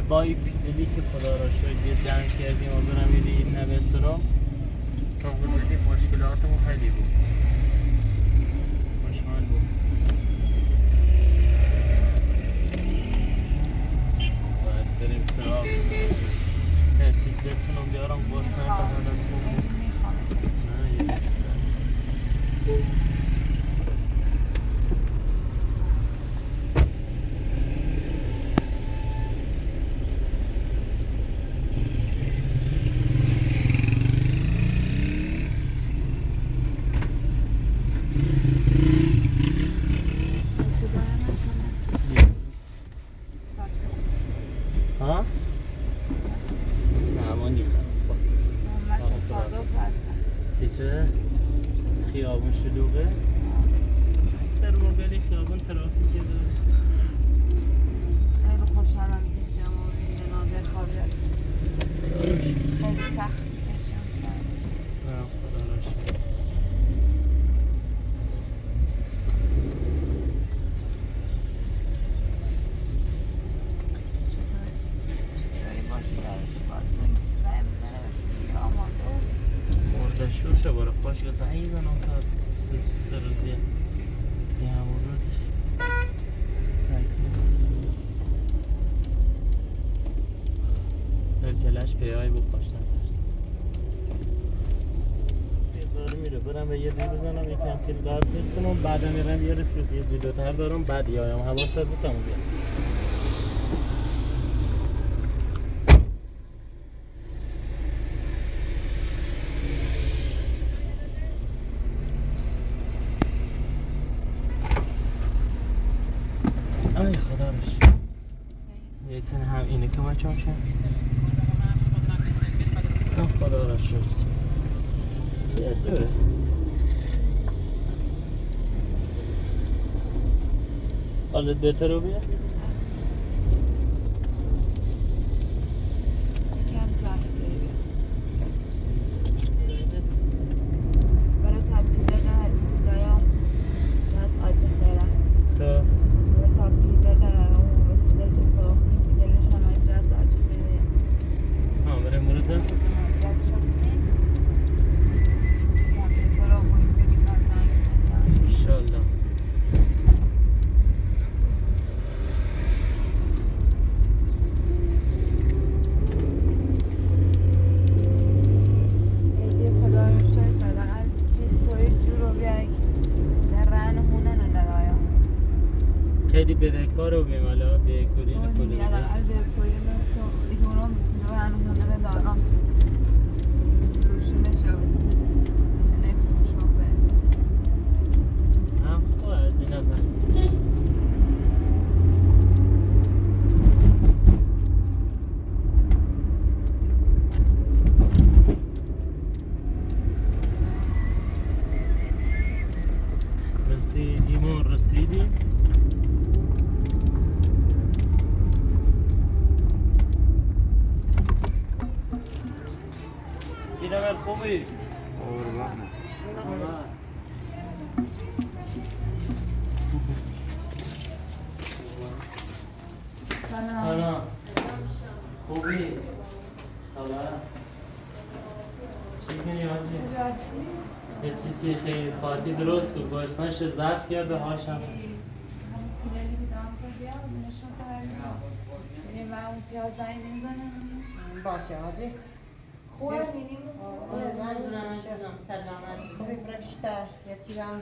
بای پیدلی که خدا را شاید یه جنگ کردیم و برم این نوسترام تا بودیم مشکلاتمون خیلی بود خوشحال بود باید بریم سراغ یه چیز بسونم بیارم بستن تا مدت خوب نیست نه یه بستن خیابون شلوغه اکثر موقعی خیابون ترافیکی داره خیلی خوشحالم که جمع ببینید ناظر خاریت خیلی سخت کشم چند نه خدا را شکر چطوری باشی برای تو کار کنید زنگ بزنه باشی دیگه آماده مرده شور شه باره خوش که زنگ زنم تا سه روز دیگه یه همون روزش ترکلش پیایی بود خوشتن داشت داره میره برم به یه دی بزنم یکم تیل گاز بستونم بعد میرم یه رفیق یه جلوتر دارم بعد یایم حواست بودم بیام ای خدا روش یه تن هم اینه که ما چون شد خدا را شد یه جوره حالت بهتر رو بیا خیلی بدهکار رو بیم حالا به کلی نکنه به کلی ایگونم رن هونه دارم روشونه شوست نفروشم به هم خواه از این نزن رسیدیم بیرم خوبی سلام خوبی خبر چی کنی آجی یه چیزی خیلی فاتی درست کن گوشتنش ضعف کرده هاشم باشه آجی خوبه نینیم سلامت خوبی برای بیشتر یه چی هم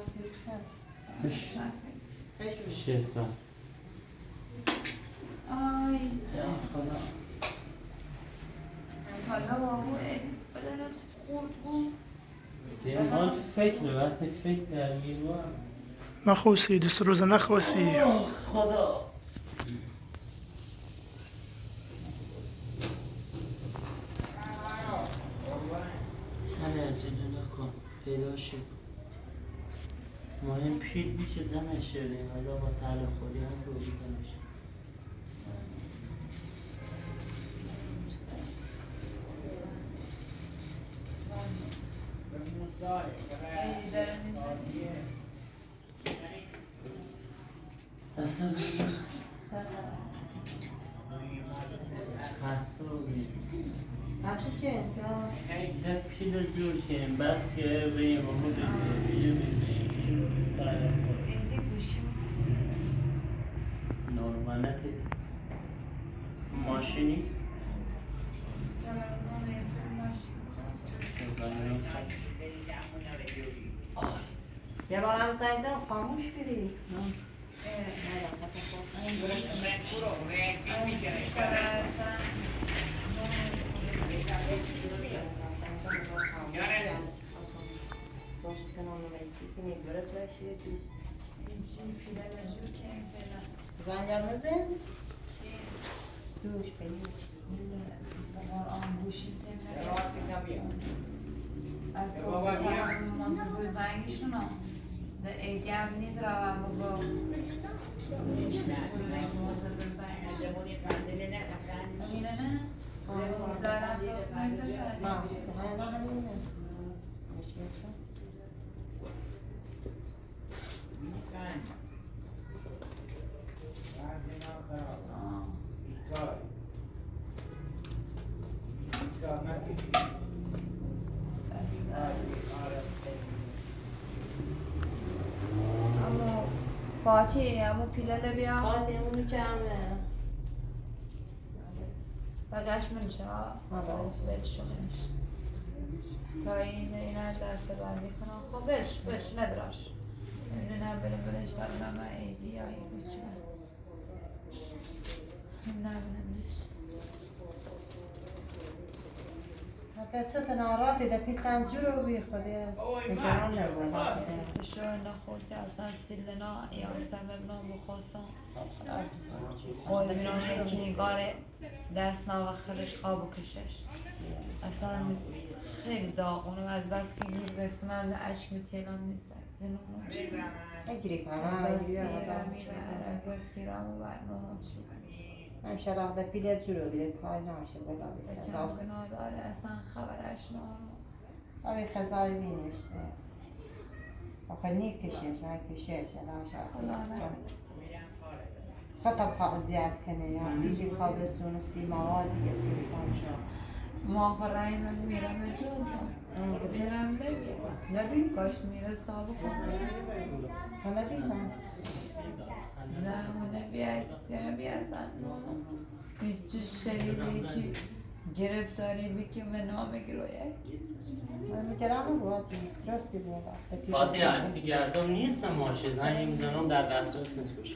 شستا آی خدا حالا بابا بدنت خورد بود این حال فکر وقتی فکر درگیر بود نخوسی دوست روز نخوسی خدا سنه از جلو نکن پیدا شد مهم پیل بی که زمین شدیم از با تعلیق خودی هم رو بی زمین شد اصلا خسته بودیم. نقشه چیه؟ ده پیل جور کنیم بس که بریم و بزنیم ایدی گوشیم نورمانه که ماشینی جمعه میسر ماشین یه بار هم زنگ زدم خاموش بیری زنگ نزن دوش بینید از صبح منتظر زنگشون هم ده ایدی هم نید رو هم بگو منتظر زنگشون همینه نه؟ دارم فروخ نیسته شاید نه همینه ماشینشون اما فاتی همون پیلله بیا خواهده اونو جمعه بقیش منشه ها بلشونش تا این دست بندی کنم خب بلش ندراش اینو نبرم بلش دارم اما ایدی یا این بچه این نبرمش حتی چه تناراتی ده پی تنجور رو بی خودی از اجران نبود استشو نخوصی اصلا سیلنا یا استمبنا بخواستم خوی بینام که نگاره دست نوخرش خواب کشش اصلا خیلی داغونم از بس که گیر بسمم ده عشق میتیلم نیست اجری کنم از اجری بس که رامو برنامه چی همیشه راه ده پی ده جور رو بیده کار نماشه بلا بیده اساس چند گناه داره اصلا خبرش نارم آبی خزای بینش آخه نیک کشش من کشش الان شاید خطب خواه زیاد کنه یا بیجی بخواه بسونه سی مواد دیگه چی بخواه ما فرای من میرم جوزم میرم بگیم نبی؟ کاش میره سابق کنم نبی من نه اونه بیاید سیاه بیازن هیچی شریف هیچی گرفتاری بی که به نام گرویه من بجرانه بود درستی بود فاتی انتی گردم نیست به ماشین زنگ میزنم در دسترس نیست باشه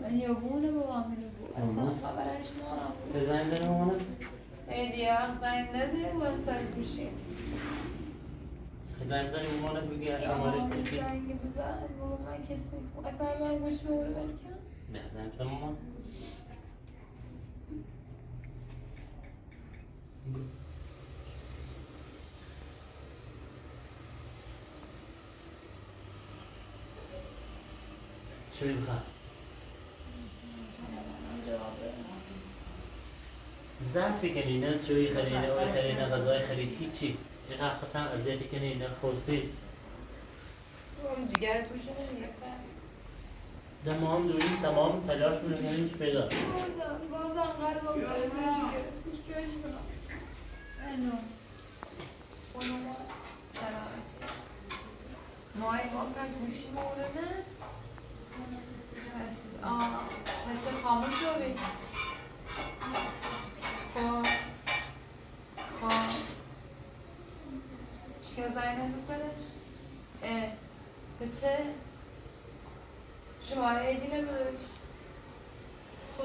من یابونه با عامله بود اصلا خبرش نارم به زنگ دارم اونه ایدی آخ زنگ نده و سر کشی زنگ بزنی اومانه بگی هر شماره کسی زنگ بزن برو من کسی اصلا من گوش رو بکن نه زنگ بزن اومان چوی بخواه ظرفی کنی نه چوی خری نه وی خری نه غذای خری هیچی این حقیقتا اذیتی کنی نه خورسی اون جگر پوشه نمیفهم ده ما هم دوریم تمام تلاش میکنیم هیچ پیدا بازم قرار باید جگرسیش جوش کنم اینو خونما سلامتی مای گفتن گوشی مورده پس چه خاموش رو بی خب چه زنگ نزد سرش؟ به چه؟ شماره ایدی نبودوش خب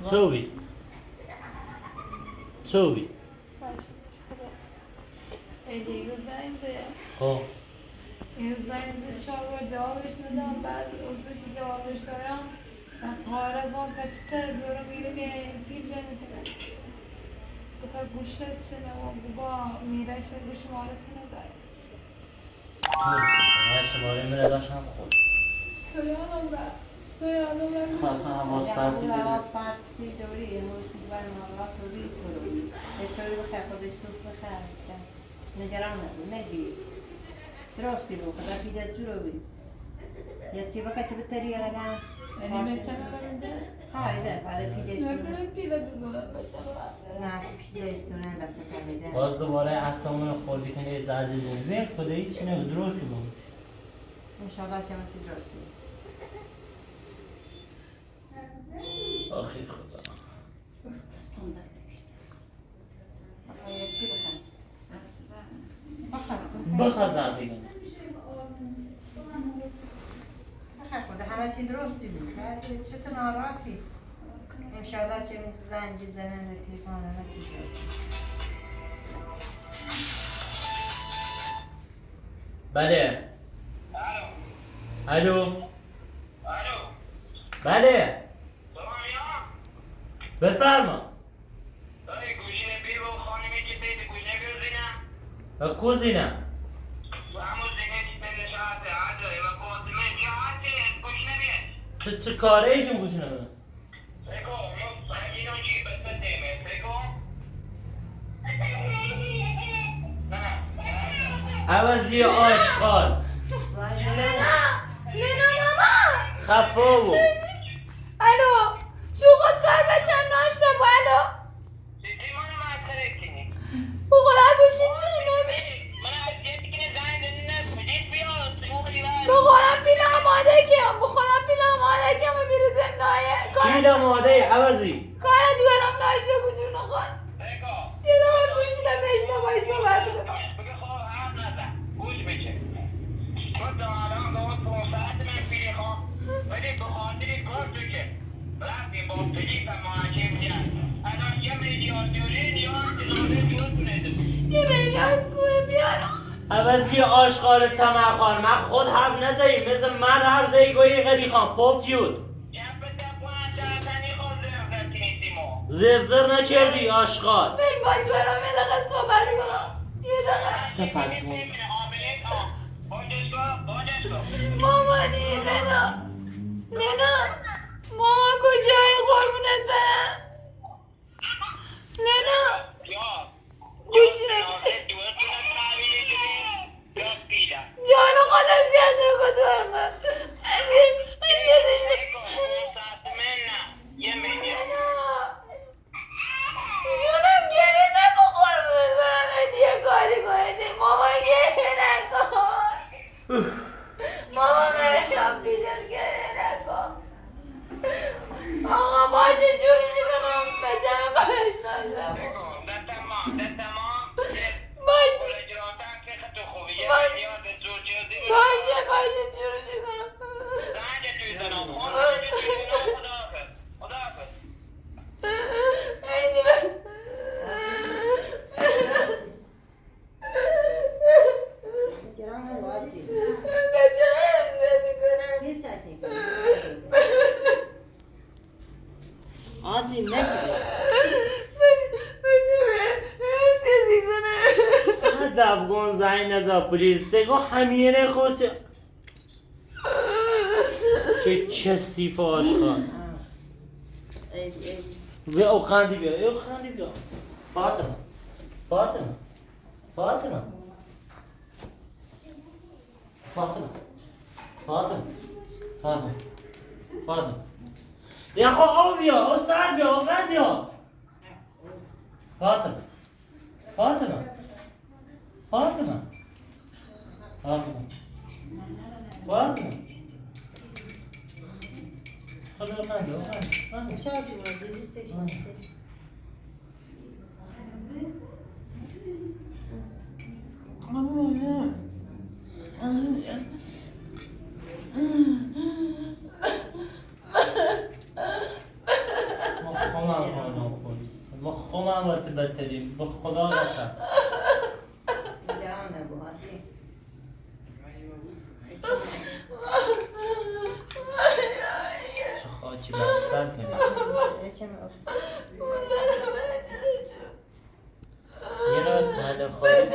چوبی چوبی ایدی یه زنگ زد خب یه زنگ زد 4 بار جوابش ندم بعد اصلا که جوابش دارم قاره گم کچته دورو میره پیر جمع کنه تو که گوشت شنه و با میرش گوش مالتی نداره من شماره میره داشتم خود چطور یادم رفت چطور یادم رفت خواستم حواس پرتی یعنی حواس پرتی دوری امروز بر مالا توری یه چوری بخیر خودش سوخ بخیر نگران نبود نگی درستی بود خدا پیده جورو بی یا چی بخواه چه بطریقه نه یعنی بچه نمیده؟ هایده بعد پیده استونه نکنه پیله بزنم بچه رو نه پیده استونه بچه کمیده باز دوباره اصامون خوردی کنه از عزیزون بین خدایی چی نبود درستی بود انشاءالله چه چی درستی آخی خدا بخواه یا چی بخواه بخواه زنفی کنه خدا همه چی درستی بود چه تو ناراحتی انشالله چه میز زنجی زنن و تیفان همه چی درستی بله الو بله بفرما کوزینه تو چه کاره ایشون گوش نمیده عوضی آشغال لینا ماما خفا بود الو شوقت کار بچم ناشته با الو بخورا گوشید نمی بخورم پیل آماده کم بخورم پیل آماده کم و میروزم نایه پیل آماده عوضی کار دوارم ناشته بجون خود یه دقیقه گوشی نمیشته بایی صحبت کنم یه میلیارد کوه بیارم عوضی آشغال تمخان من خود حرف نزدیم مثل مرد حرف زدی گویی قدی خان پوفیوت زرزر نکردی آشغال بل با دوارم یه دقیقه صحبت کنم یه دقیقه تفکر مامانی لینا ماما کجایی قربونت برم لینا گوشی جانو خدا زیاده کدوم جونم گریه نکن قربونت برم هدیه کاری کنید ماما گریه نکن ماما مرشم پیشت گریه نکن آقا باشه شورشی کنم بچه کارش ناشتم باشه شورشی کنم ایدی من نگران نبود آجی بچه من زیادی کنم هیچ چکی آجی نگران زیادی کنم صد افغان زنگ نزا پلیز سگو همینه خوصی چه سیف آشغال و او خاندی بیا فاطمه یا خو او بیا او سر بیا او قد بیا فاطمه خدا قد بیا شاجی مرزی چه مخمم وقت بتریم به خدا قسم نگران نبود آجی چه خاکی بستر کنیم یه را مهل خواهی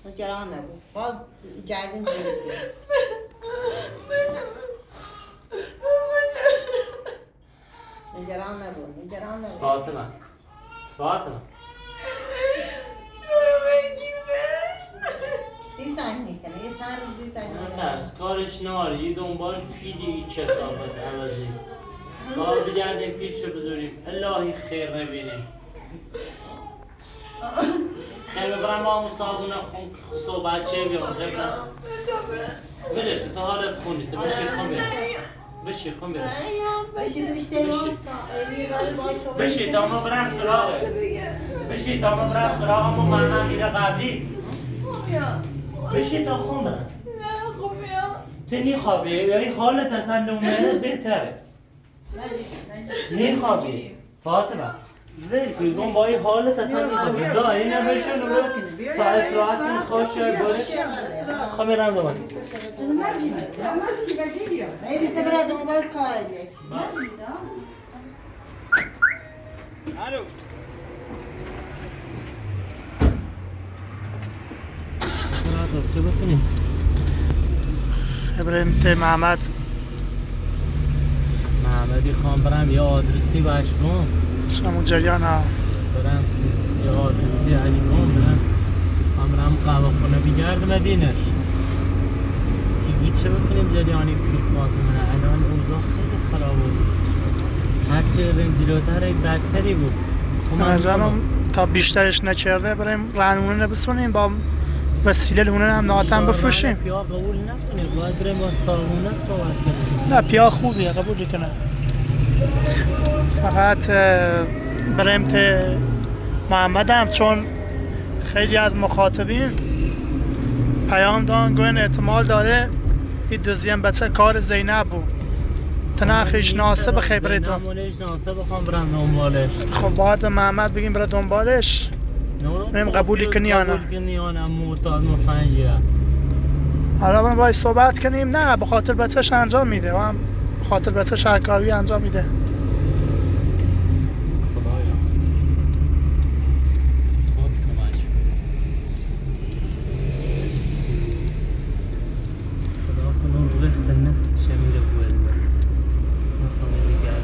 نگران نبود باز جردیم نگران نبود فاطمه این زنگ میکنه یه چند روزی زنگ میکنه نه از کارش ناری دنبال پیدی چه صافت عوضی کار بگردیم پیش رو بذاریم الهی خیر نبینیم خیلی برم آمو صابونه خون صحبت چه بیام خیلی ولش تا حالت خون نیست بشی خون بیرم بشی تا ما برم سراغه بشی تا ما برم سراغ ما من میره قبلی بشی تا خون برم تو نیخوابی یعنی حالت اصلا نومه بهتره نیخوابی فاطمه ولی که با این حالت اصلا نیخوابی دا این هم بشن و تا اصلاحات این خوش شای باره خواه میرم دوباره ایدی تبرا دنبال کارش چه بکنیم؟ ابراهیم ته محمدی خوام برم یه آدرسی و اشبون همون جریان ها برم یه آدرسی اشبون برم قهوه خونه بگرد مدینش دیگه چه بکنیم جریانی پیر فاطمه الان اوضاع خیلی خراب بود هرچی رنجلوتر بدتری بود به نظرم تا بیشترش نکرده بریم رهنمونه بسونیم با وسیله هونه هم نهاتن بفروشیم پیا قبول نکنیم باید بریم با صابونه صحبت کنیم نه پیا خوبیه قبول کنه فقط بریم ته محمد هم چون خیلی از مخاطبین پیام دان گوین احتمال داره این دوزیم بچه کار زینب بود تناخیش ناسه به خیبره دون نمونش ناسه بخوام برم دنبالش خب باید محمد بگیم برای دنبالش بریم قبولی کنی یا نه قبول کنی یا نه معتاد مفنجیه حالا بریم باید صحبت کنیم نه به خاطر بچهش انجام میده و هم به خاطر بچهش هرکاوی انجام میده خدایا خود کمک خدا کنون رخت نفس شمیره بوید نخواهی بگرد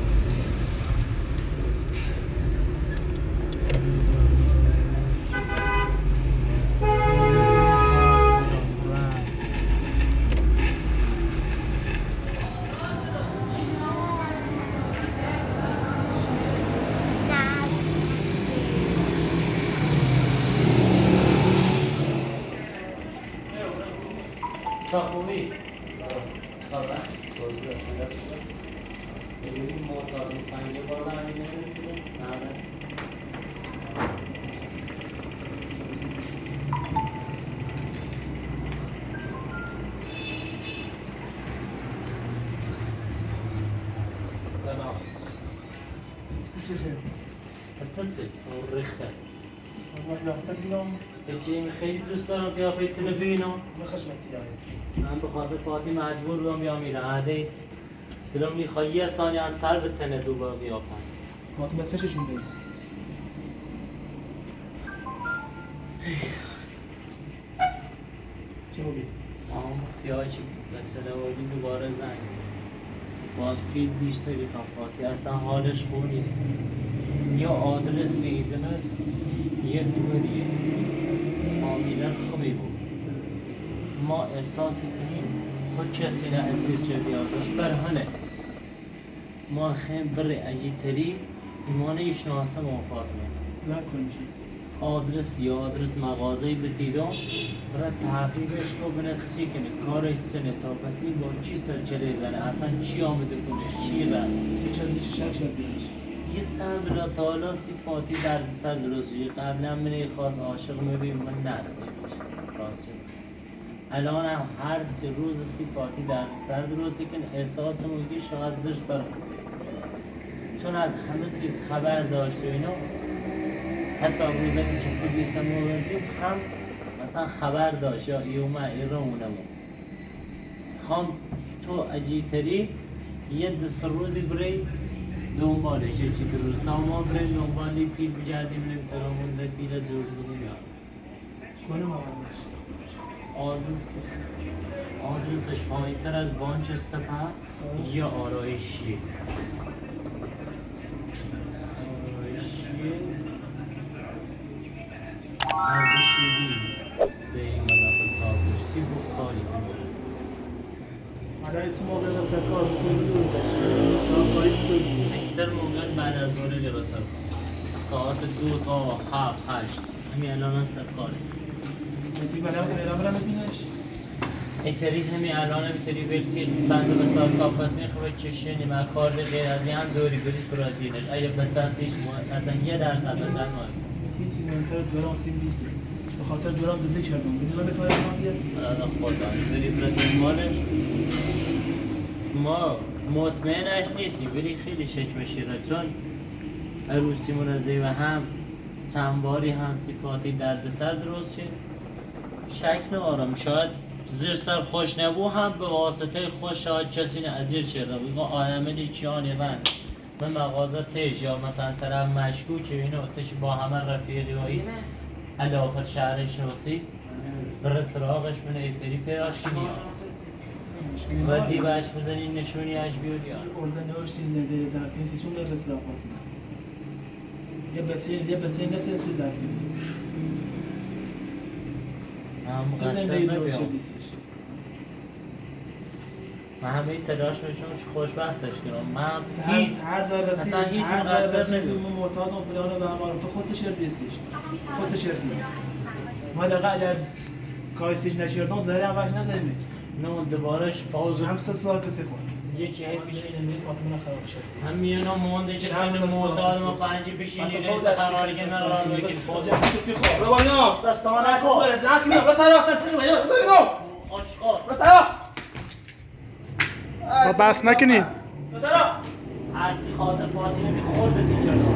خوبی؟ خبر؟ بگیریم معتاد سنگه بالا همین نمیتونه؟ نه سلام اتصل اون رخته بچه خیلی دوست دارم قیافتون رو ببینم من به خاطر فاطمه مجبور بودم بیام این عاده دلم میخواد یه ثانیه از سر به تنه دو با قیافت فاطمه چه چون داری؟ چی خوبی؟ پیاچی مسئله ولی دوباره زنگ باز پیل بیشتری خفاتی اصلا حالش خوب نیست یا آدرسی دنه یه دوریه فامیلت خوبی بود ما احساسی کنیم خود کسی نه عزیز شدی آدرس سر هنه ما خیم بر اجیتری ایمانه ایشناسه ما فاطمه نکن چی؟ آدرس یا آدرس مغازه‌ای بتیدم برای تحقیقش کو بنت چی کنه کارش چنه تا پس این با چی سرچره زنه اصلا چی آمده کنه چی رد چه چندی چه شد بیانش؟ یه چند را تا حالا صفاتی درد سر درستی قبلا من خواست عاشق میبیم من نست نمیشه راستی الان هم هر روز صفاتی درد سر درستی کن احساس موگی شاید زر سر چون از همه چیز خبر داشت و اینا حتی روزی که پولیستم موردیم هم مثلا خبر داشت یا ایومه ایرونمو خام تو اجیتری یه دست روزی بری دنبالش یه چی روز تا ما بریم دنبالی پیل بجردیم نمیتونم مونده پیل جور بودیم یا کنه موازنش آدرسش پایین تر از بانچ سپه یا آرایشی اعتماد مثل کار میکنی زور بشه ساعت کاری سود اکثر موقع بعد از ظهر لباس ها ساعت 2 تا 7 8 همین الان هم سر کاره میتونی برام ببینش اینطوری همین الان اینطوری وقتی بنده به ساعت تا پس این خواهد چشه نیمه کار غیر از این هم دوری بریش برای دینش اگه بچه سیش اصلا 1% بزن مال هیچی مهمتر دوران سیم نیست به خاطر دوران بزرگ کردم میدونم به کار ما بیاد حالا خدا بری برای دنبالش ما مطمئنش نیستیم ولی خیلی شک بشیره چون عروسیمون از و هم چند باری هم صفاتی دردسر درست شد شک ندارم شاید زیر سر خوش نبو هم به واسطه خوش شاید کسی نظیر شده بگو آدم چیانی بند من مغازه تیش یا مثلا طرف مشکوچه اینو تش با همه رفیقی هایی علافر شهرش نوستی بر سراغش من ایتری پیاش کنی و دیوش بزنی نشونیش بیاد یا ارزنهاش چیزی دیگه زرکنی چون در رسل آفات یه بچه نترسی زرف کنی هم چه مقصر زندگی درست نبیام شدیستش من همه تلاش میشم خوشبختش کنم من هر زر رسید اصلا هیچ هر زر مقصر رسید نبیم من معتادم فلانه به همه تو خودت شردیستش خودت شردی ما دقیقا اگر کارسیج نشردن زهره اولش نزدیم نه دوبارش پاوز هم 3 سال کسی خورد یه چیه بشینی فاطمه خراب شد هم میونا مونده چه کنه معتاد ما پنج بشینی رئیس قرار که من را بگیر خود کسی خورد رو بالا سر سانه کو بله جاکی بیا بس اصلا چه میگه بس اینو آشقا بس الا با بس نکنی بس الا هستی خاطر فاطمه بی خورده دیچه دار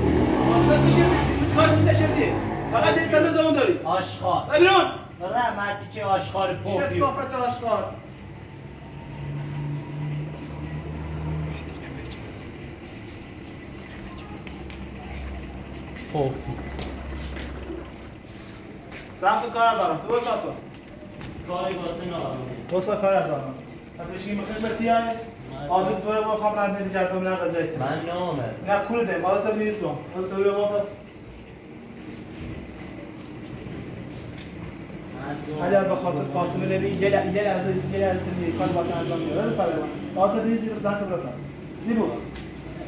فاطمه چه شردی چه کاری نشردی فقط دست به زمان داری آشقا بیرون را مردی که آشقار چه پوفیو استافت آشکار پوفیو ساعت کار دارم تو ساعتو کاری باید نارم دو ساعت کار دارم افشی مخدمتی های آدرس دوره با خبر نداری جردم نه قضایی است من نامه نه کول ده مال سر نیست با مال سر با اگر به خاطر فاطمه نبی یه لحظه کار باید انجام میده برس سر من واسه نیست زیر زن برس زیبو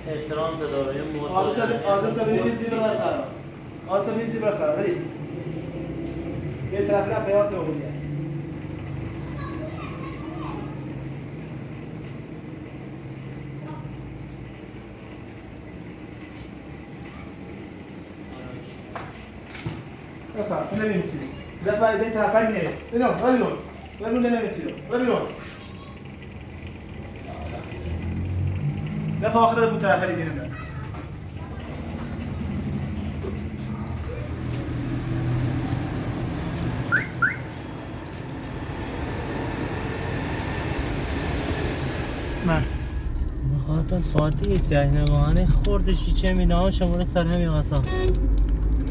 احترام به دارای معتاد آدرس ببینید زیر برس آدرس ببینید زیر برس ولی یه طرف را بیاد اولیه Essa, não é mentira. Leva aí dentro da farinha. Não, vai longe. Vai longe, não é mentira. Vai longe. Leva a outra do trabalho aí dentro. نه بخاطر فاتی جهنمانه خوردشی چه میدام شما رو سر همین قصا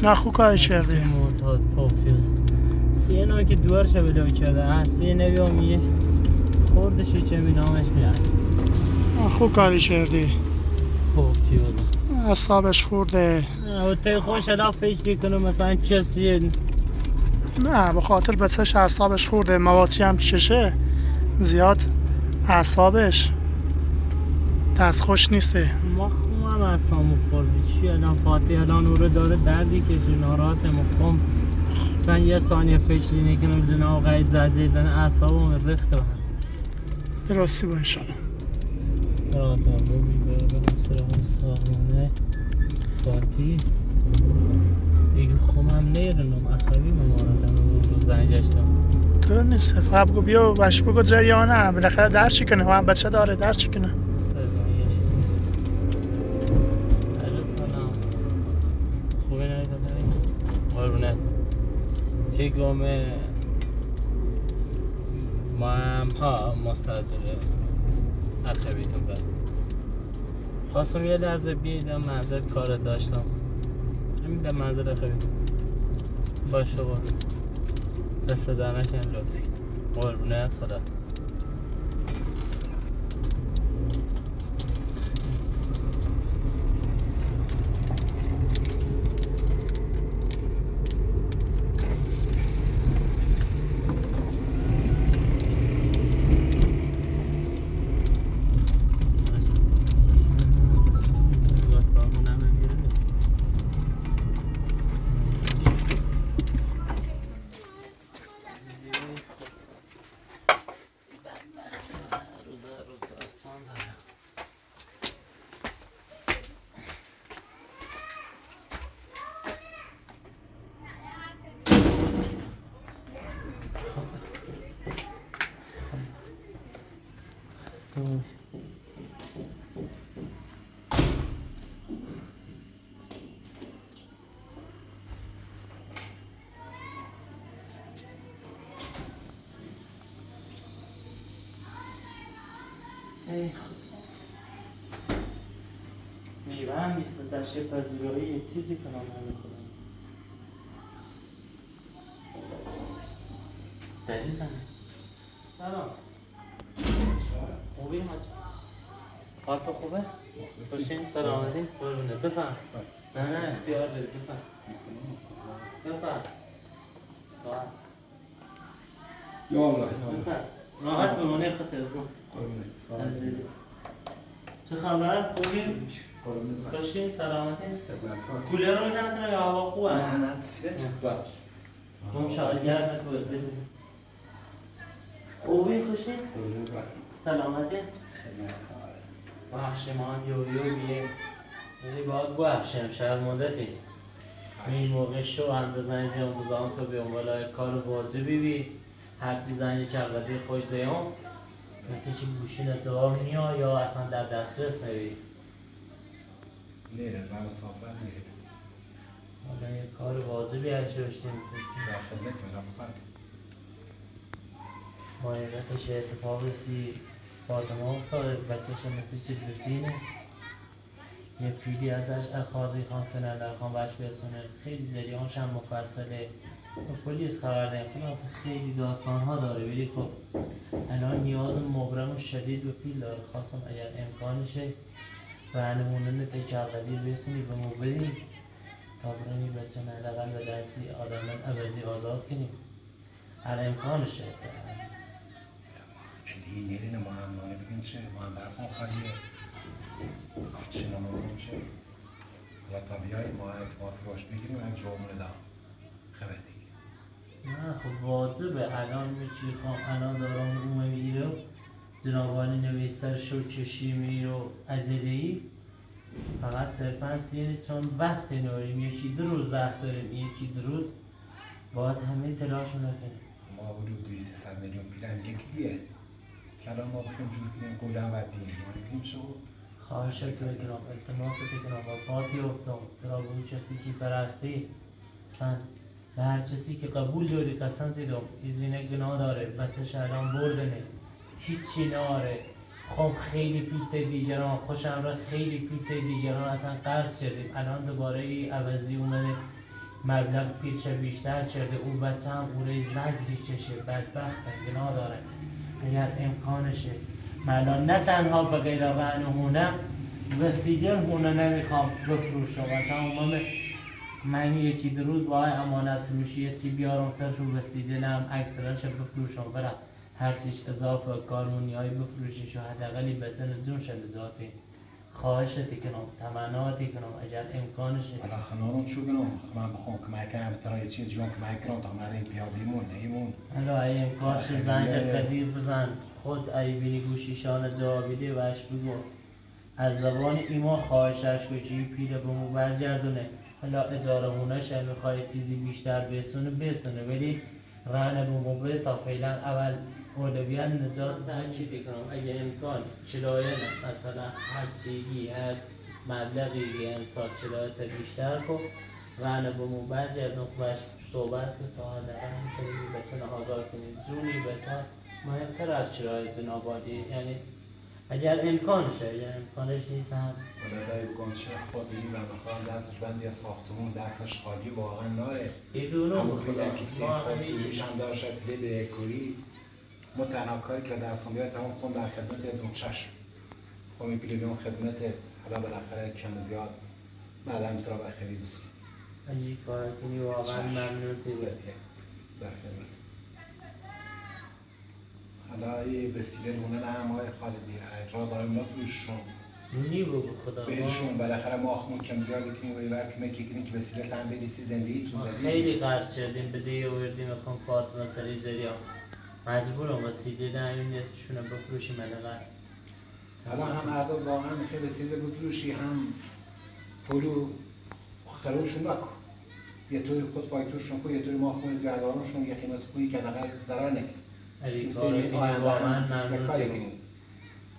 نه خوب کاری کردی معتاد پافیوز سیه نوی که دوار شو بلو کرده سیه نوی هم یه خوردشی چه میدامش میاد خوب کاری کردی پافیوز اصابش خورده و تی خوش ادا فکر کنم مثلا چسیه نه به خاطر بسش اعصابش خورده مواتی هم چشه زیاد اعصابش دست خوش نیسته ما خوام اصلا خوردی چی الان فاتی الان او رو داره دردی کشی ناراحت مخوام مثلا یه ثانیه فکری نکنم بدون آقای زده زنه اعصابم رخت هم درستی با انشالله راه تا رو میبره برم سراغ ساغمانه فاتی دیگه خومم نیرنم اخوی مماردم رو زنجشتم طور نیست فقط بگو بیا و بش بگو جریانه بالاخره در چی کنه و هم بچه داره در چی کنه خوبه نایده داریم قربونت یک گامه ما هم ها مستاجره اخویتون بر خواستم یه لحظه بیایدم منظر کار داشتم همین در منظر اخویتون باشه قربون دست در نکن لطفی قربونت خدا خیلی خوب. میوه هم 28 پذیرایی یه چیزی کنم نمیکنم. دلیل زنه. سلام. خوبی حاج؟ حالت خوبه؟ خوشین سلامتی؟ قربونه بفهم. نه اختیار داری بفهم. بفهم. راحت. یا الله بفهم. راحت بمونه خط ازم. عزیز. چه خبر؟ خوبی؟ خوشین سلامتی؟ کولر روشن کنه یا هوا خوبه؟ نه باش. اون شاگرد توضیح بده. خوبی خوشین؟ سلامتی؟ بخش ما یویو بیه یعنی باید بخشیم شهر مدتی این موقع شو اندازن زیان بزان تو به اونوالای کار بازی بی هر چیز زنجی کردی خوش زیان مثل چی گوشین اتواب نیا یا اصلا در دسترس نبی نیره من مسافر نیره حالا یه کار واجبی هشت رشتی در خدمت من رفتن مایقتش اتفاق رسی فاطمه افتاده بچهش مثل چی دزینه یه پیدی ازش اخوازی خان کنن در خان بچ برسونه خیلی زریانش هم مفصله پلیس خبر دهیم خلاص خیلی داستان ها داره ولی خب الان نیاز مبرم و شدید به پیل داره خواستم اگر امکانشه برنمونه تکردی برسونی به مو بدیم تا برنی بچه نلقل به دستی آدمان عوضی آزاد کنیم هر امکانشه چلی نیرین ما هم نانه بگیم چه ما هم بحث ما خالیه چه نمونم چه و طبیعی ما هم اتماس باش بگیریم از جوامون دا خبر دیگه نه خب واجبه الان میچی خوام الان دارم اون میره جنابانی نویستر شو چشی میرو عجله‌ای فقط صرفا سیره چون وقت نوریم یکی 2 روز وقت داریم یکی 2 روز باید همه تلاش نکنیم ما حدود 200 میلیون پیرن یکی دیگه که الان ما بخیم جور کنیم گلن و بیم نانه بگیم چه خواهشت تو اکنام التماست اکنام با پاتی افتام ترا به اون کسی که پرستی اصلا به هر کسی که قبول داری قسم دیدم ایزینه گناه داره بچهش الان بردنه هیچی ناره خب خیلی پیلت دیگران خوشم را خیلی پیلت دیگران اصلا قرض شدیم الان دوباره ای عوضی اومده مبلغ پیلش بیشتر شده اون بچه هم اوره زجری چشه بدبختن گناه داره اگر امکانشه من نه تنها به غیر رهن هونه وسیله هونه نمیخوام بفروشم مثلا من یکی 2 روز با امانت فروشی یه چی بیارم سرشون وسیله نم اکثرانش بفروشم برم هر چیش اضافه کارمونی های بفروشی شو حداقلی بزن جون شد اضافه خواهشت کنم تمنات کنم اگر امکانشه حالا خنانون چو کنم من بخوام کمک کنم ترا یه چیز جوان کمک کنم تا من این بیا بیمون نیمون حالا ای امکانش زنج قدیر بزن خود ای بینی گوشیشان جوابی ده وش بگو از زبان ایما خواهشش کچی پیله به مو برگردونه حالا اجاره هونش میخوای چیزی بیشتر بسونه ولی رهن به مو بده تا فعلا اول اولویت نجات تاکید کنم اگه امکان چلایه مثلا هر چیگی هر مبلغی امسال چلایت بیشتر کن رهن به مو برگردون باش صحبت کن تا حداقل میتونی بسن آزاد کنید جونی بسن مهمتر از چرای جنابادی یعنی اگر امکانشه اگر امکانش نیست هم حالا دایی بگم چه خود بینی و بخوام دستش بندی ساختمون دستش خالی واقعا ناره بدونم همون خدا که ما خود همه دوزش هم داشت پلی به کوری ما تنها کاری که دستم بیاد تمام خون در خدمت اون چشم خب این پلی بیون خدمتت حالا بالاخره کم زیاد بعدا میتونم بخیلی بسون اجی کار کنی واقعا ممنون تیزه در خدمت حالا یه وسیله نمونه نه همه خالدی را دارم نفروششون نونی بگو خدا بهشون بالاخره ما آخمون کم زیادی کنیم و ایور که مکی کنیم که وسیله تن بریسی زندگی تو ما زندگی خیلی قرض شدیم بده یه وردیم میخوام فاطمه سری زریا مجبورم وسیله ده این نصفشون بفروشیم الان حالا هم مردم واقعا خیلی وسیله بفروشی هم پولو خروشون نکن یه طوری خود فایتورشون کن یه طوری ما خونت گردارانشون یه قیمت خوبی که دقیق ضرر نکن علی کار کنی واقعا ممنون کاری تیزه کنیم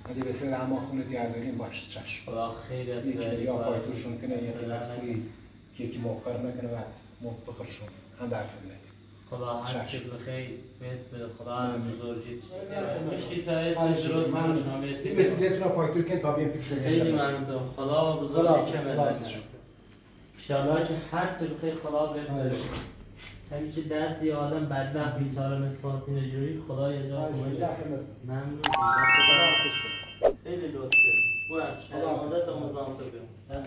اگه وسیله هم ما خونت گرداریم باش چشم خدا خیرت یکی بده یا فایتورشون کنه یه قیمت خوبی که یکی مفخر نکنه بعد مفت بخورشون هم در خدمت خدا هر چی چشم. بخیر بهت بده خدا از بزرگیت نه. بشی تا یه چیز درست کنم این وسیله تو پایتور کن تا بیام پیش خیلی ممنون خدا بزرگی که خدا مدد انشاءالله که هر چی بخیر خدا بهت بده همیشه دستی آدم بدبخت بیچاره مثل فاطی نجوری خدا یه جا کمک ممنون خیلی لطف کردی برو شهر مادر تا مزاحمت بگم